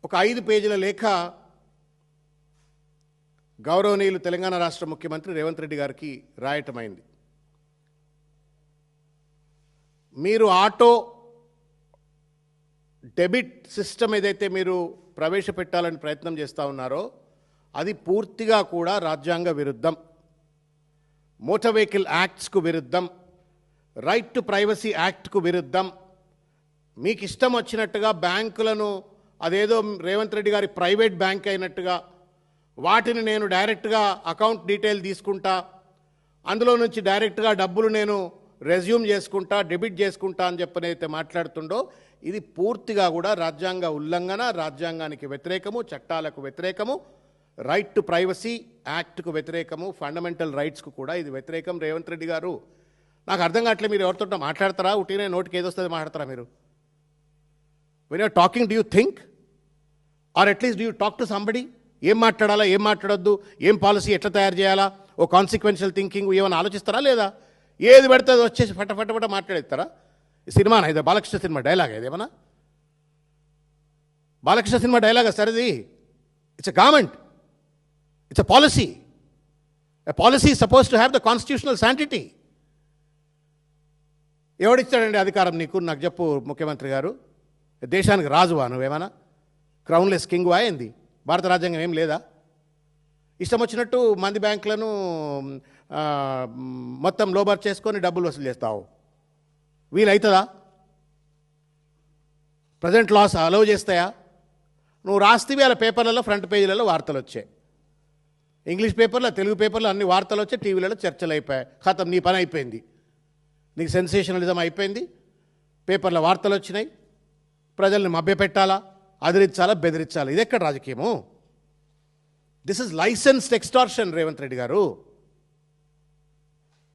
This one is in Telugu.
ఒక 5 పేజీల లేఖ గౌరవనీయులు తెలంగాణ రాష్ట్ర ముఖ్యమంత్రి రేవంత్ రెడ్డి గారికి రాయటమైంది. మీరు ఆటో డెబిట్ సిస్టమ్ ఏదైతే మీరు ప్రవేశపెట్టాలని ప్రయత్నం చేస్తూ ఉన్నారో అది పూర్తిగా కూడా రాజ్యాంగ విరుద్ధం, మోటార్ వెహికల్ యాక్ట్స్కు విరుద్ధం, రైట్ టు ప్రైవసీ యాక్ట్కు విరుద్ధం. మీకు ఇష్టం వచ్చినట్టుగా బ్యాంకులను అదేదో రేవంత్ రెడ్డి గారి ప్రైవేట్ బ్యాంక్ అయినట్టుగా వాటిని నేను డైరెక్ట్గా అకౌంట్ డీటెయిల్ తీసుకుంటా, అందులో నుంచి డైరెక్ట్గా డబ్బులు నేను రెజ్యూమ్ చేసుకుంటా, డెబిట్ చేసుకుంటా అని చెప్పనైతే మాట్లాడుతుండో ఇది పూర్తిగా కూడా రాజ్యాంగ ఉల్లంఘన, రాజ్యాంగానికి వ్యతిరేకము, చట్టాలకు వ్యతిరేకము, రైట్ టు ప్రైవసీ యాక్ట్కు వ్యతిరేకము, ఫండమెంటల్ రైట్స్కు కూడా ఇది వ్యతిరేకం. రేవంత్ రెడ్డి గారు, నాకు అర్థం కావట్లేదు, మీరు ఎవరితో మాట్లాడతారా? ఉట్టినే నోటికి ఏదొస్తుంది మాట్లాడతారా మీరు? When you're talking do you think, or at least do you talk to somebody? ఏం మాట్లాడాలా, ఏం మాట్లాడొద్దు, ఏం పాలసీ ఎట్లా తయారు చేయాలా, ఓ కాన్సిక్వెన్షియల్ థింకింగ్ ఏమైనా ఆలోచిస్తారా లేదా? ఏది పెడితే అది వచ్చేసి ఫట మాట్లాడేస్తారా? సినిమానా ఇది? బాలకృష్ణ సినిమా డైలాగ్ ఏదేమన్నా? బాలకృష్ణ సినిమా డైలాగ్ సార్ ఇది? It's a government, it's a policy. A policy is suppose to have the constitutional sanctity. ఎవడిచ్చాడండి అధికారం నీకు? నాకు చెప్పు ముఖ్యమంత్రి గారు. దేశానికి రాజువా నువ్వేమన్నా? క్రౌన్లెస్ కింగ్ వా ఏంది? భారత రాజ్యాంగం ఏం లేదా? ఇష్టం వచ్చినట్టు మంది బ్యాంకులను మొత్తం లోబర్ చేసుకొని డబ్బులు వసూలు చేస్తావు. వీలవుతుందా? ప్రజెంట్ లాస్ అలౌ చేస్తాయా? నువ్వు రాస్తేవి అలా పేపర్లలో ఫ్రంట్ పేజీలలో వార్తలు వచ్చాయి, ఇంగ్లీష్ పేపర్లో, తెలుగు పేపర్లో అన్ని వార్తలు వచ్చాయి, టీవీలలో చర్చలు అయిపోయాయి. ఖతం, నీ పని అయిపోయింది, నీకు సెన్సేషనలిజం అయిపోయింది. పేపర్లో వార్తలు వచ్చినాయి, ప్రజల్ని మభ్యపెట్టాలా, అదిరించాలా, బెదిరించాలా. ఇది ఎక్కడ రాజకీయము? This is licensed extortion Revanth Reddy గారు.